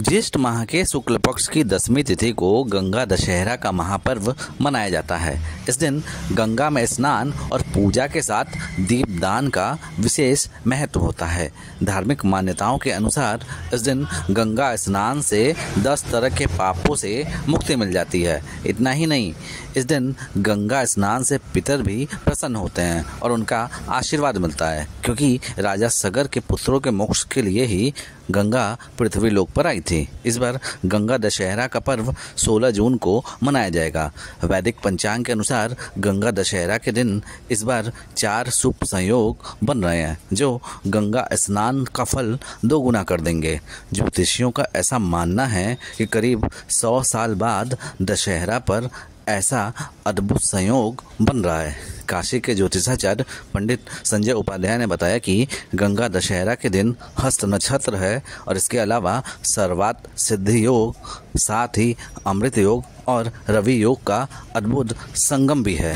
ज्येष्ठ माह के शुक्ल पक्ष की 10वीं तिथि को गंगा दशहरा का महापर्व मनाया जाता है। इस दिन गंगा में स्नान और पूजा के साथ दीपदान का विशेष महत्व होता है। धार्मिक मान्यताओं के अनुसार इस दिन गंगा स्नान से 10 तरह के पापों से मुक्ति मिल जाती है। इतना ही नहीं, इस दिन गंगा स्नान से पितर भी प्रसन्न होते हैं और उनका आशीर्वाद मिलता है, क्योंकि राजा सगर के पुत्रों के मोक्ष के लिए ही गंगा पृथ्वी लोक पर आई थी। इस बार गंगा दशहरा का पर्व 16 जून को मनाया जाएगा। वैदिक पंचांग के अनुसार गंगा दशहरा के दिन इस बार 4 शुभ संयोग बन रहे हैं, जो गंगा स्नान का फल 2 गुना कर देंगे। ज्योतिषियों का ऐसा मानना है कि करीब 100 साल बाद दशहरा पर ऐसा अद्भुत संयोग बन रहा है। काशी के ज्योतिषाचार्य पंडित संजय उपाध्याय ने बताया कि गंगा दशहरा के दिन हस्त नक्षत्र है और इसके अलावा सर्वात सिद्धि योग, साथ ही अमृत योग और रवि योग का अद्भुत संगम भी है।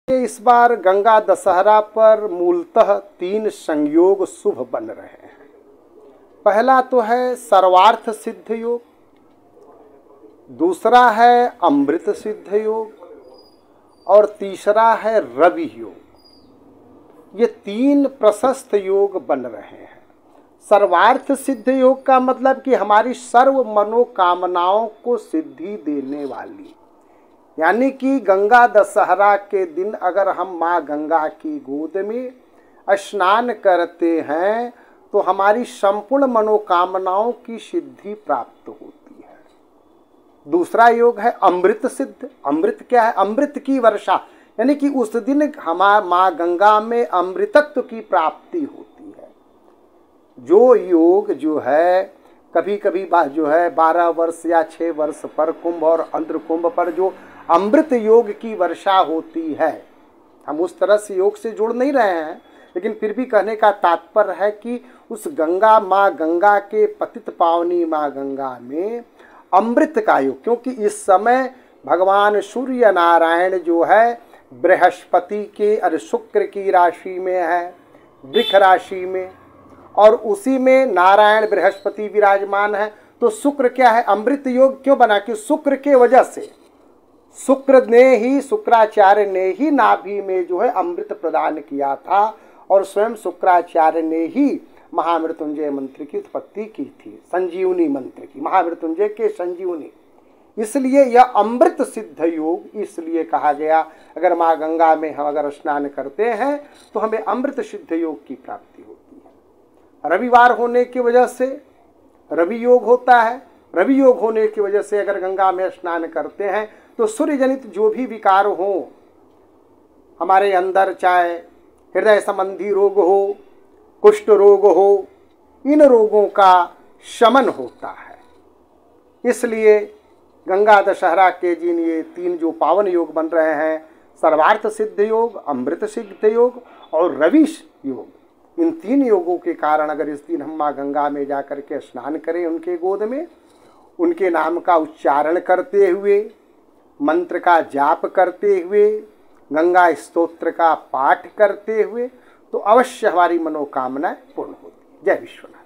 इस बार गंगा दशहरा पर मूलतः 3 संयोग शुभ बन रहे हैं। पहला तो है सर्वार्थ सिद्ध योग, दूसरा है अमृत सिद्ध योग और तीसरा है रवि योग। ये 3 प्रशस्त योग बन रहे हैं। सर्वार्थ सिद्ध योग का मतलब कि हमारी सर्व मनोकामनाओं को सिद्धि देने वाली, यानी कि गंगा दशहरा के दिन अगर हम माँ गंगा की गोद में स्नान करते हैं तो हमारी संपूर्ण मनोकामनाओं की सिद्धि प्राप्त होती है। दूसरा योग है अमृत सिद्ध। अमृत क्या है? अमृत की वर्षा, यानी कि उस दिन हमारे माँ गंगा में अमृतत्व की प्राप्ति होती है। जो योग जो है कभी कभी जो है 12 वर्ष या 6 वर्ष पर कुंभ और अंध्र कुंभ पर जो अमृत योग की वर्षा होती है, हम उस तरह से योग से जुड़ नहीं रहे हैं, लेकिन फिर भी कहने का तात्पर्य है कि उस गंगा माँ गंगा के पतित पावनी माँ गंगा में अमृत का योग, क्योंकि इस समय भगवान सूर्य नारायण जो है बृहस्पति के और शुक्र की राशि में है, वृष राशि में, और उसी में नारायण बृहस्पति विराजमान है। तो शुक्र क्या है? अमृत योग क्यों बना? कि शुक्र के वजह से शुक्राचार्य ने ही नाभि में जो है अमृत प्रदान किया था और स्वयं शुक्राचार्य ने ही महामृत्युंजय मंत्र की उत्पत्ति की थी, संजीवनी मंत्र की, महामृत्युंजय के संजीवनी। इसलिए यह अमृत सिद्ध योग इसलिए कहा गया। अगर माँ गंगा में हम अगर स्नान करते हैं तो हमें अमृत सिद्ध योग की प्राप्ति होती है। रविवार होने की वजह से रवि योग होता है। रवि योग होने की वजह से अगर गंगा में स्नान करते हैं तो सूर्य जनित जो भी विकार हो हमारे अंदर, चाहे हृदय संबंधी रोग हो, कुष्ठ रोग हो, इन रोगों का शमन होता है। इसलिए गंगा दशहरा के दिन ये 3 जो पावन योग बन रहे हैं, सर्वार्थ सिद्ध योग, अमृत सिद्ध योग और रवि योग, इन 3 योगों के कारण अगर इस दिन हम माँ गंगा में जाकर के स्नान करें, उनके गोद में उनके नाम का उच्चारण करते हुए, मंत्र का जाप करते हुए, गंगा स्तोत्र का पाठ करते हुए, तो अवश्य हमारी मनोकामनाएं पूर्ण होती। जय विश्वनाथ।